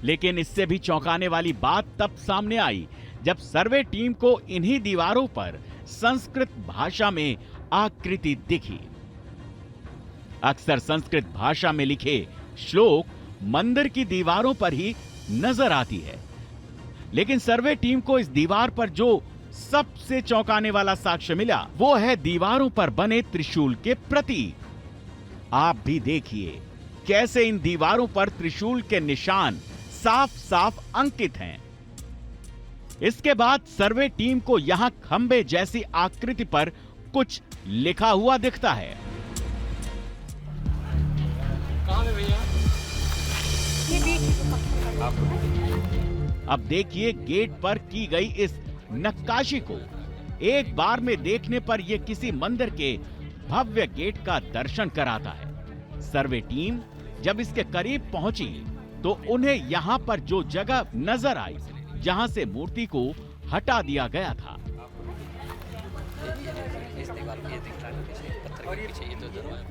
लेकिन इससे भी चौंकाने वाली बात तब सामने आई जब सर्वे टीम को इन्हीं दीवारों पर संस्कृत भाषा में आकृति दिखी। अक्सर संस्कृत भाषा में लिखे श्लोक मंदिर की दीवारों पर ही नजर आती है, लेकिन सर्वे टीम को इस दीवार पर जो सबसे चौंकाने वाला साक्ष्य मिला वो है दीवारों पर बने त्रिशूल के प्रतीक। आप भी देखिए कैसे इन दीवारों पर त्रिशूल के निशान साफ साफ अंकित हैं। इसके बाद सर्वे टीम को यहां खंबे जैसी आकृति पर कुछ लिखा हुआ दिखता है। कहां है भैया? अब देखिए गेट पर की गई इस नक्काशी को। एक बार में देखने पर यह किसी मंदिर के भव्य गेट का दर्शन कराता है। सर्वे टीम जब इसके करीब पहुंची तो उन्हें यहां पर जो जगह नजर आई जहां से मूर्ति को हटा दिया गया था,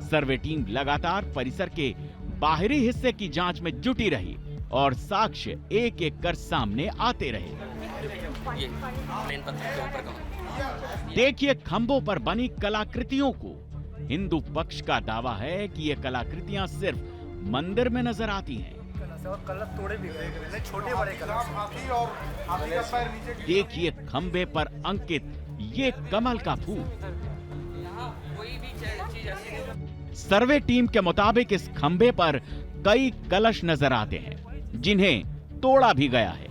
सर्वे टीम लगातार परिसर के बाहरी हिस्से की जांच में जुटी रही और साक्ष्य एक एक कर सामने आते रहे। देखिए खंभों पर बनी कलाकृतियों को। हिंदू पक्ष का दावा है कि ये कलाकृतियां सिर्फ मंदिर में नजर आती हैं। और कलर तोड़े भी गए, छोटे बड़े कलर। देखिए खंभे पर अंकित ये कमल का फूल। सर्वे टीम के मुताबिक इस खंभे पर कई कलश नजर आते हैं जिन्हें तोड़ा भी गया है।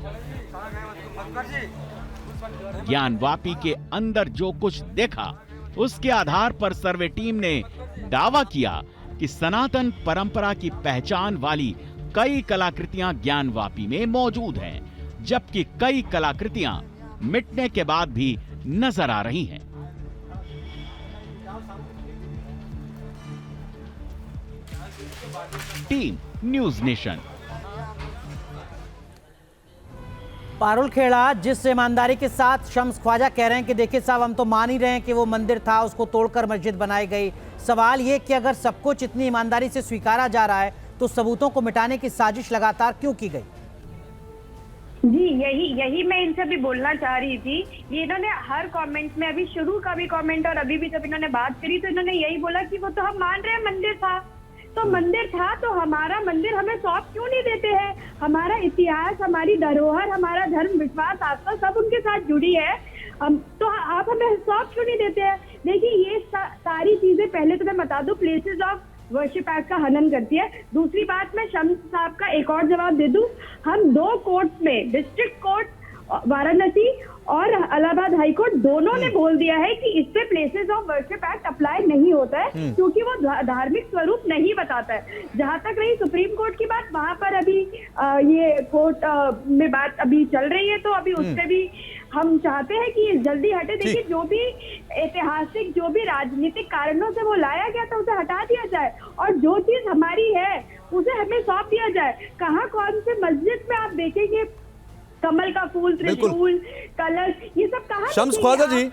ज्ञानवापी के अंदर जो कुछ देखा उसके आधार पर सर्वे टीम ने दावा किया कि सनातन परंपरा की पहचान वाली कई कलाकृतियां ज्ञानवापी में मौजूद हैं, जबकि कई कलाकृतियां मिटने के बाद भी नजर आ रही हैं। Team news nation. Parul Khera जिस ईमानदारी के साथ शम्स ख्वाजा कह रहे हैं कि देखिए साहब हम तो मान ही रहे हैं कि वो मंदिर था, उसको तोड़कर मस्जिद बनाई गई। सवाल ये कि अगर सब कुछ इतनी ईमानदारी से स्वीकारा जा रहा है तो सबूतों को मिटाने की साजिश लगातार क्यों की गई? जी यही मैं इनसे भी बोलना चाह रही थी। ये इन्होंने हर कमेंट में, अभी शुरू का भी कमेंट और अभी भी जब इन्होंने बात करी तो इन्होंने यही बोला कि वो तो हम मान रहे हैं मंदिर था, तो मंदिर था तो हमारा मंदिर हमें सौंप क्यों नहीं देते हैं? हमारा इतिहास, हमारी धरोहर, हमारा धर्म, विश्वास, आस्था सब उनके साथ जुड़ी है, तो आप हमें सौंप क्यों नहीं देते हैं? देखिए ये सारी चीजें, पहले तो मैं बता दूं, प्लेसेस ऑफ वर्शिप एक्ट का हनन करती है। दूसरी बात मैं शम्स साहब का एक और जवाब दे दूं, हम 2 कोर्ट्स में, डिस्ट्रिक्ट कोर्ट वाराणसी और इलाहाबाद हाई कोर्ट, दोनों ने बोल दिया है कि इस पे places of worship act apply नहीं होता है क्योंकि वो धार्मिक स्वरूप नहीं बताता है। जहां तक रही सुप्रीम कोर्ट की बात, वहां पर अभी ये कोर्ट में बात अभी चल रही है, तो अभी उससे भी हम चाहते हैं कि जल्दी हटे। देखिए जो भी ऐतिहासिक, जो भी राजनीतिक कारणों से वो लाया गया था उसे हटा दिया जाए और जो चीज हमारी है उसे हमें सौंप दिया जाए। कहाँ कौन से मस्जिद में आप देखेंगे कमल का फूल, त्रिशूल, कलश, ये सब कहाँ? शम्स ख्वाजा जी,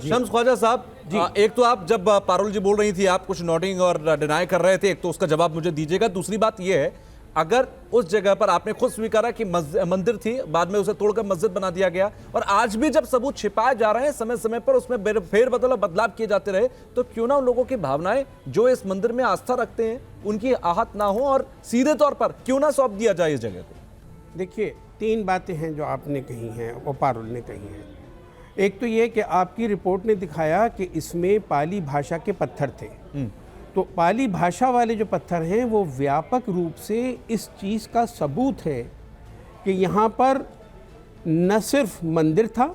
शम्स ख्वाजा साहब, एक तो आप जब पारुल जी बोल रही थी आप कुछ नोटिंग और डिनाई कर रहे थे, एक तो उसका जवाब मुझे दीजिएगा। दूसरी बात ये है, अगर उस जगह पर आपने खुद स्वीकारा कि मंदिर थी, बाद में उसे तोड़कर मस्जिद बना दिया गया और आज भी जब सबूत छिपाए जा रहे हैं, समय समय पर उसमें फेरबदल और बदलाव किए जाते रहे, तो क्यों ना उन लोगों की भावनाएं जो इस मंदिर में आस्था रखते हैं उनकी आहत ना हो और सीधे तौर पर क्यों ना सौंप दिया जाए इस जगह को? देखिए 3 बातें हैं जो आपने कही हैं और पारुल ने कही हैं। एक तो ये कि आपकी रिपोर्ट ने दिखाया कि इसमें पाली भाषा के पत्थर थे, तो पाली भाषा वाले जो पत्थर हैं वो व्यापक रूप से इस चीज़ का सबूत है कि यहाँ पर न सिर्फ मंदिर था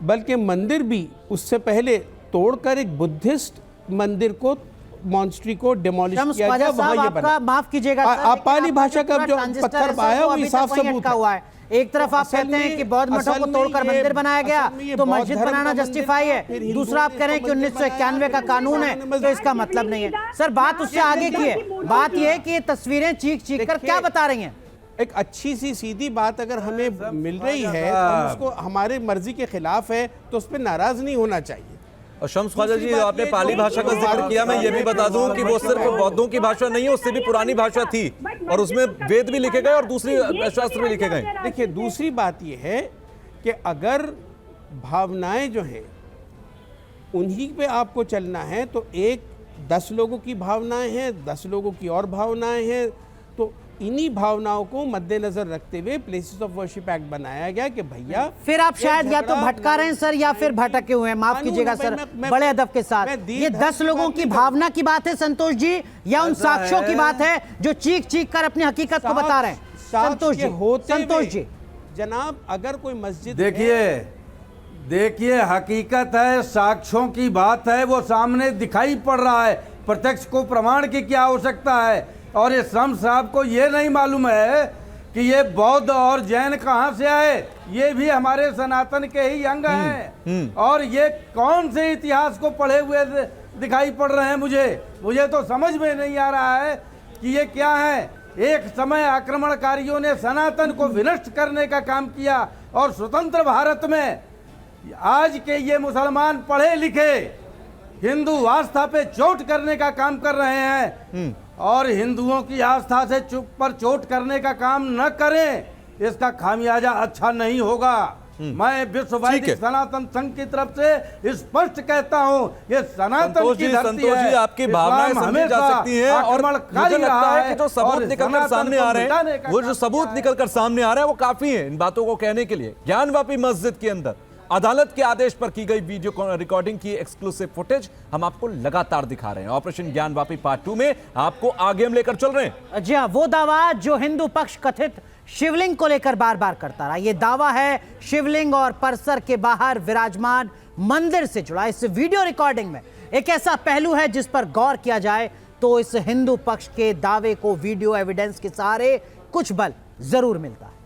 बल्कि मंदिर भी उससे पहले तोड़कर एक बुद्धिस्ट मंदिर को, मॉन्स्ट्री को डिमोलिश किया गया, वहाँ ये बना। माफ कीजिएगा आप पाली भाषा का जो पत्थर आया वो साफ सबूत है। एक तरफ आप कहते हैं कि बौद्ध मठों को तोड़कर मंदिर बनाया गया तो मस्जिद बनाना जस्टिफाई है, दूसरा आप कह रहे हैं कि 1991 का कानून है तो इसका मतलब नहीं है। सर बात उससे आगे की है, बात यह है कि ये तस्वीरें चीख चीख कर क्या बता रही हैं? एक अच्छी सी सीधी बात अगर हमें मिल रही है, हम उसको हमारे मर्जी के खिलाफ है तो उस पर नाराज नहीं होना चाहिए। और शम्स ख्वाजा जी, आपने पाली भाषा का जिक्र किया, मैं ये भी बता दूं कि वो सिर्फ बौद्धों की भाषा नहीं है, उससे भी पुरानी भाषा थी और उसमें वेद भी लिखे गए और दूसरी शास्त्र भी लिखे गए। देखिए, दूसरी बात यह है कि अगर भावनाएं जो हैं उन्हीं पे आपको चलना है तो 10 लोगों की भावनाएं हैं, 10 लोगों की और भावनाएं हैं, तो इन्हीं भावनाओं को मद्देनजर रखते हुए प्लेसेस ऑफ वर्शिप एक्ट बनाया गया कि भैया फिर आप शायद या तो भटका रहे हैं सर या फिर भटके हुए हैं, माफ कीजिएगा सर, बड़े अदब के साथ। ये 10 लोगों की भावना की बात है संतोष जी, या उन साक्ष्यों की बात है जो चीख चीख कर अपनी हकीकत को बता रहे हैं? संतोष जी जनाब, अगर कोई मस्जिद, देखिए हकीकत है, साक्ष्यों की बात है, वो सामने दिखाई पड़ रहा है, प्रत्यक्ष को प्रमाण की क्या आवश्यकता है? और ये शम्स साहब को ये नहीं मालूम है कि ये बौद्ध और जैन कहाँ से आए, ये भी हमारे सनातन के ही अंग हैं। और ये कौन से इतिहास को पढ़े हुए दिखाई पड़ रहे हैं? मुझे तो समझ में नहीं आ रहा है कि ये क्या है। एक समय आक्रमणकारियों ने सनातन को विनष्ट करने का काम किया और स्वतंत्र भारत में आज के ये मुसलमान पढ़े लिखे हिंदू आस्था पे चोट करने का काम कर रहे हैं, और हिंदुओं की आस्था से चोट करने का काम न करें, इसका खामियाजा अच्छा नहीं होगा। मैं विश्व वैदिक सनातन संघ की तरफ से स्पष्ट कहता हूं, ये सनातन की धरती है। जी, आपकी भावनाएं समझी जा सकती हैं और मुझे लगता है कि जो सबूत निकलकर सामने आ रहे हैं, वो जो सबूत निकलकर सामने आ रहे हैं वो काफी है इन बातों को कहने के लिए। ज्ञानवापी मस्जिद के अंदर अदालत के आदेश पर की गई वीडियो रिकॉर्डिंग की एक्सक्लूसिव फुटेज हम आपको लगातार दिखा रहे हैं। ऑपरेशन ज्ञानवापी पार्ट 2 में आपको आगे हम लेकर चल रहे हैं। जी हाँ, वो दावा जो हिंदू पक्ष कथित शिवलिंग को लेकर बार बार करता रहा, ये दावा है शिवलिंग और परिसर के बाहर विराजमान मंदिर से जुड़ा। इस वीडियो रिकॉर्डिंग में एक ऐसा पहलू है जिस पर गौर किया जाए तो इस हिंदू पक्ष के दावे को वीडियो एविडेंस के सहारे कुछ बल जरूर मिलता है।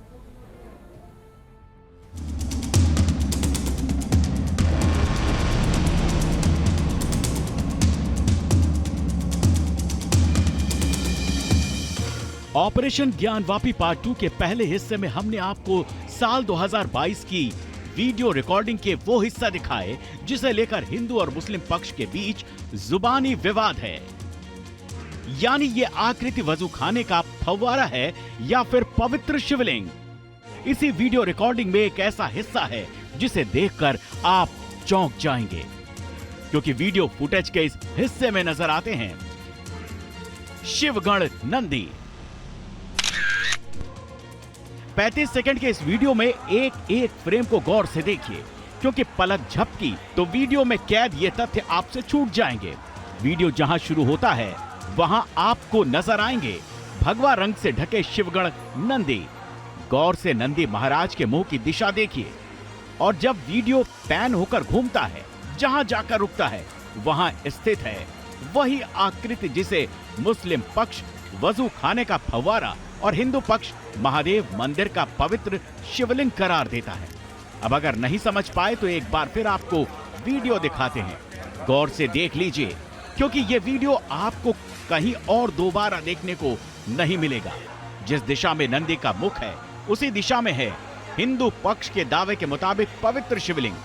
ऑपरेशन ज्ञानवापी पार्ट 2 के पहले हिस्से में हमने आपको साल 2022 की वीडियो रिकॉर्डिंग के वो हिस्सा दिखाए जिसे लेकर हिंदू और मुस्लिम पक्ष के बीच जुबानी विवाद है। यानी ये आकृति वजूखाने का फव्वारा है या फिर पवित्र शिवलिंग। इसी वीडियो रिकॉर्डिंग में एक ऐसा हिस्सा है जिसे देखकर आप चौंक जाएंगे, क्योंकि वीडियो फुटेज के इस हिस्से में नजर आते हैं शिवगण नंदी। 35 सेकंड के इस वीडियो में एक एक फ्रेम को गौर से देखिए, क्योंकि पलक झपकी तो वीडियो में कैद ये तथ्य आपसे छूट जाएंगे। वीडियो जहां शुरू होता है वहां आपको नजर आएंगे भगवा रंग से ढके शिवगण नंदी। गौर से नंदी महाराज के मुंह की दिशा देखिए, और जब वीडियो पैन होकर घूमता है जहां जाकर रुकता है वहां स्थित है वही आकृति जिसे मुस्लिम पक्ष वजू खाने का फव्वारा और हिंदू पक्ष महादेव मंदिर का पवित्र शिवलिंग करार देता है। अब अगर नहीं समझ पाए तो एक बार फिर आपको वीडियो दिखाते हैं, गौर से देख लीजिए, क्योंकि ये वीडियो आपको कहीं और दोबारा देखने को नहीं मिलेगा। जिस दिशा में नंदी का मुख है उसी दिशा में है हिंदू पक्ष के दावे के मुताबिक पवित्र शिवलिंग।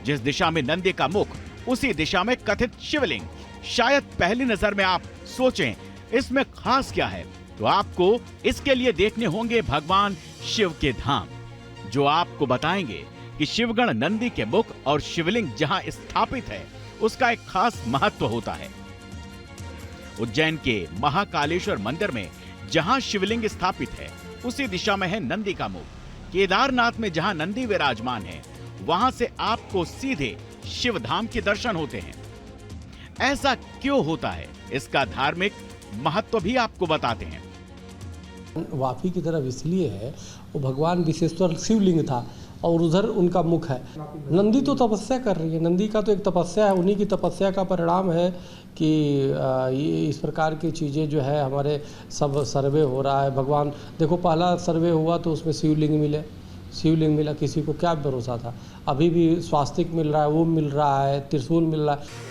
जिस दिशा में नंदी का मुख उसी दिशा में कथित शिवलिंग। शायद पहली नजर में आप सोचें इसमें खास क्या है, तो आपको इसके लिए देखने होंगे भगवान शिव के धाम, जो आपको बताएंगे कि शिवगण नंदी के मुख और शिवलिंग जहां स्थापित है उसका एक खास महत्व होता है। उज्जैन के महाकालेश्वर मंदिर में जहां शिवलिंग स्थापित है उसी दिशा में है नंदी का मुख। केदारनाथ में जहां नंदी विराजमान है वहां से आपको सीधे शिव धाम के दर्शन होते हैं। ऐसा क्यों होता है, इसका धार्मिक महत्व भी आपको बताते हैं। वापी की तरफ इसलिए है, वो भगवान विशेश्वर शिवलिंग था और उधर उनका मुख है। नंदी तो तपस्या कर रही है, नंदी का तो एक तपस्या है, उन्हीं की तपस्या का परिणाम है कि ये इस प्रकार की चीज़ें जो है हमारे सब सर्वे हो रहा है। भगवान देखो, पहला सर्वे हुआ तो उसमें शिवलिंग मिले, शिवलिंग मिला, किसी को क्या भरोसा था। अभी भी स्वास्तिक मिल रहा है, वो मिल रहा है, त्रिशूल मिल रहा है।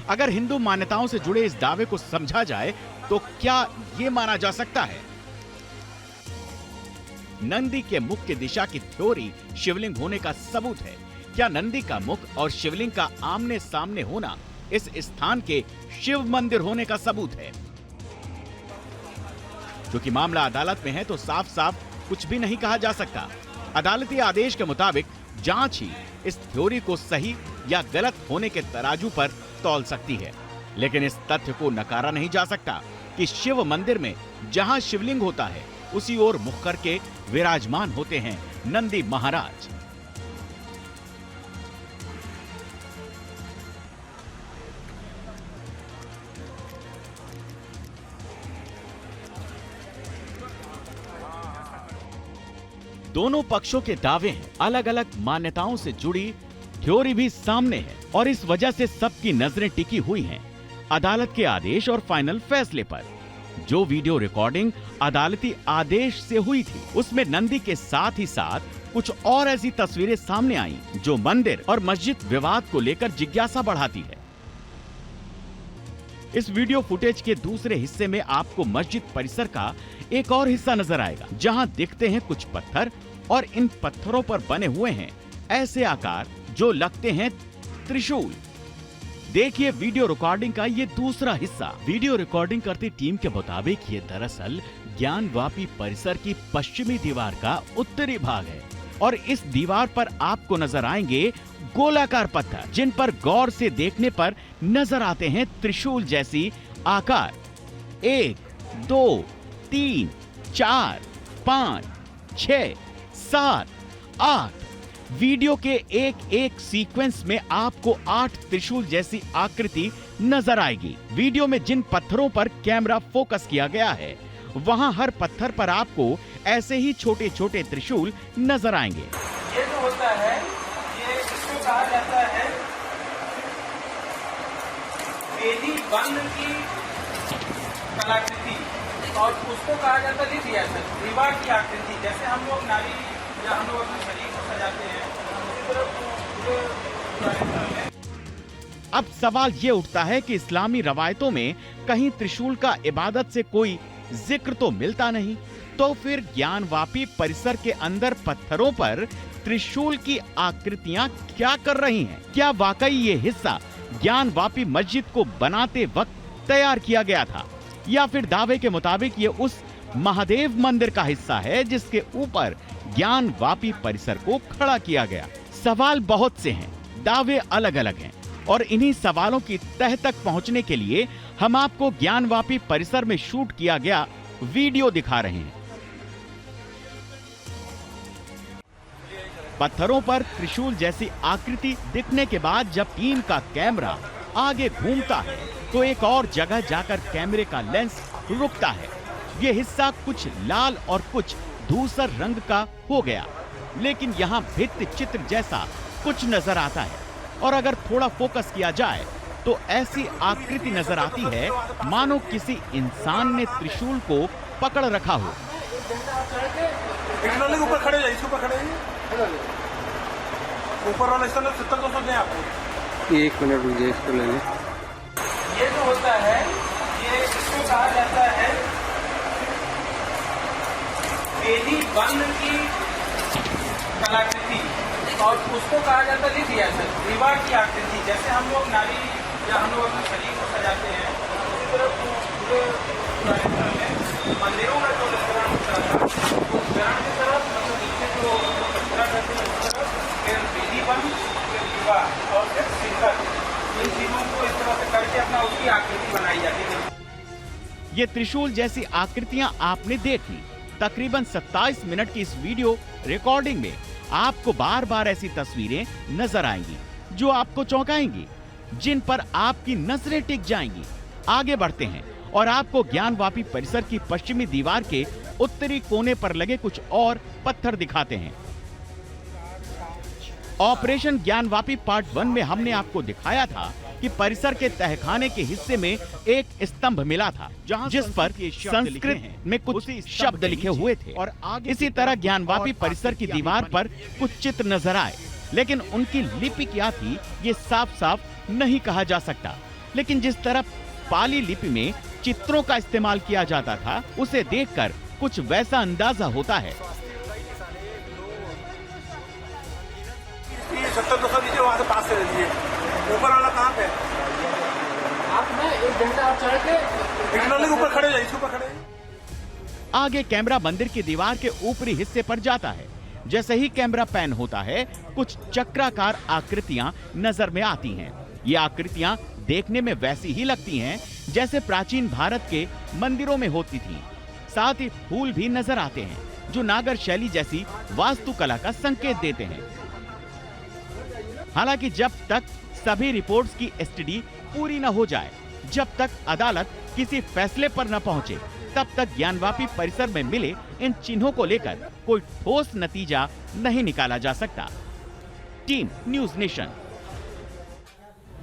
अगर हिंदू मान्यताओं से जुड़े इस दावे को समझा जाए तो क्या ये माना जा सकता है नंदी के मुख की दिशा की थ्योरी शिवलिंग होने का सबूत है? क्या नंदी का मुख और शिवलिंग का आमने सामने होना इस स्थान के शिव मंदिर होने का सबूत है? क्योंकि मामला अदालत में है तो साफ साफ कुछ भी नहीं कहा जा सकता। अदालती आदेश के मुताबिक जांच ही इस थ्योरी को सही या गलत होने के तराजू पर तौल सकती है। लेकिन इस तथ्य को नकारा नहीं जा सकता कि शिव मंदिर में जहां शिवलिंग होता है उसी ओर मुख करके विराजमान होते हैं नंदी महाराज। दोनों पक्षों के दावे हैं, अलग अलग मान्यताओं से जुड़ी थ्योरी भी सामने है और इस वजह से सबकी नजरें टिकी हुई हैं अदालत के आदेश और फाइनल फैसले पर। जो वीडियो रिकॉर्डिंग अदालती आदेश से हुई थी उसमें नंदी के साथ ही साथ कुछ और ऐसी तस्वीरें सामने आई जो मंदिर और मस्जिद विवाद को लेकर जिज्ञासा बढ़ाती है। इस वीडियो फुटेज के दूसरे हिस्से में आपको मस्जिद परिसर का एक और हिस्सा नजर आएगा जहां दिखते हैं कुछ पत्थर और इन पत्थरों पर बने हुए हैं ऐसे आकार जो लगते हैं त्रिशूल। देखिए वीडियो रिकॉर्डिंग का ये दूसरा हिस्सा। वीडियो रिकॉर्डिंग करती टीम के मुताबिक ये दरअसल ज्ञानवापी परिसर की पश्चिमी दीवार का उत्तरी भाग है और इस दीवार पर आपको नजर आएंगे गोलाकार पत्थर जिन पर गौर से देखने पर नजर आते हैं त्रिशूल जैसी आकार। 1, 2, 3, 4, 5, 6, 7, 8 वीडियो के एक एक सीक्वेंस में आपको 8 त्रिशूल जैसी आकृति नजर आएगी। वीडियो में जिन पत्थरों पर कैमरा फोकस किया गया है वहां हर पत्थर पर आपको ऐसे ही छोटे छोटे त्रिशूल नजर आएंगे। ये जो होता है ये इसको कहा जाता है वेदी बंद की कलाकृति और उसको कहा जाता है दीवार की आकृति। जैसे हम लोग नारी या हम लोग अपने शरीर को सजाते हैं अब सवाल ये उठता है कि इस्लामी रवायतों में कहीं त्रिशूल का इबादत से कोई जिक्र तो मिलता नहीं, तो फिर ज्ञानवापी परिसर के अंदर पत्थरों पर त्रिशूल की आकृतियां क्या कर रही हैं? क्या वाकई ये हिस्सा ज्ञानवापी मस्जिद को बनाते वक्त तैयार किया गया था या फिर दावे के मुताबिक ये उस महादेव मंदिर का हिस्सा है जिसके ऊपर ज्ञानवापी परिसर को खड़ा किया गया? सवाल बहुत से हैं, दावे अलग अलग हैं और इन्हीं सवालों की तह तक पहुंचने के लिए हम आपको ज्ञानवापी परिसर में शूट किया गया वीडियो दिखा रहे हैं। पत्थरों पर त्रिशूल जैसी आकृति दिखने के बाद जब टीम का कैमरा आगे घूमता है तो एक और जगह जाकर कैमरे का लेंस रुकता है। ये हिस्सा कुछ लाल और कुछ धूसर रंग का हो गया, लेकिन यहाँ भित्ति चित्र जैसा कुछ नजर आता है और अगर थोड़ा फोकस किया जाए तो ऐसी आकृति नजर आती है मानो किसी इंसान ने त्रिशूल को पकड़ रखा हो। ऊपर खड़े जाइए, ऊपर खड़े ऊपर वाला हिस्सा 70-200 दें आपको। 1 मिनट रुकिए, इसको ले लें। ये जो होता है ये इसको कहा जाता है वेदी बंद की कलाकृति और उसको कहा जाता है दीवार की आकृति। जैसे हम लोग नारी या हम लोग अपने शरीर को सजाते हैं उसी तरह मंदिरों में जो लकड़ा होता है उस ग्रहण की तरफ मतलब नीचे जो कचरा करते हैं उस तरफ फिर वेदी बंद फिर दीवार और फिर शिखर, इन चीजों को इस तरह से करके अपना उसकी आकृति बनाई जाती है। ये त्रिशूल जैसी आकृतियां आपने देखी। तकरीबन 27 मिनट की इस वीडियो रिकॉर्डिंग में आपको बार बार ऐसी तस्वीरें नजर आएंगी जो आपको चौंकाएंगी, जिन पर आपकी नजरें टिक जाएंगी। आगे बढ़ते हैं और आपको ज्ञानवापी परिसर की पश्चिमी दीवार के उत्तरी कोने पर लगे कुछ और पत्थर दिखाते हैं। ऑपरेशन ज्ञानवापी पार्ट 1 में हमने आपको दिखाया था कि परिसर के तहखाने के हिस्से में एक स्तंभ मिला था जिस पर संस्कृत में कुछ शब्द लिखे हुए थे और इसी तरह ज्ञानवापी परिसर की दीवार पर कुछ चित्र नजर आए, लेकिन उनकी लिपि क्या थी ये साफ साफ नहीं कहा जा सकता। लेकिन जिस तरह पाली लिपि में चित्रों का इस्तेमाल किया जाता था उसे देखकर कुछ वैसा अंदाजा होता है। 70-200 नीचे वहाँ से पास से लीजिए, ऊपर वाला कहाँ पे? आप ना 1 घंटा आप चढ़ के ऊपर खड़े जाइए, ऊपर खड़े। आगे कैमरा मंदिर की दीवार के ऊपरी हिस्से पर जाता है। जैसे ही कैमरा पैन होता है कुछ चक्राकार आकृतियां नजर में आती हैं। ये आकृतियां देखने में वैसी ही लगती हैं जैसे प्राचीन भारत के मंदिरों में होती थीं। साथ ही फूल भी नजर आते हैं जो नागर शैली जैसी वास्तुकला का संकेत देते हैं। हालांकि जब तक सभी रिपोर्ट्स की स्टडी पूरी न हो जाए, जब तक अदालत किसी फैसले पर न पहुंचे, तब तक ज्ञानवापी परिसर में मिले इन चिन्हों को लेकर कोई ठोस नतीजा नहीं निकाला जा सकता। Team news nation.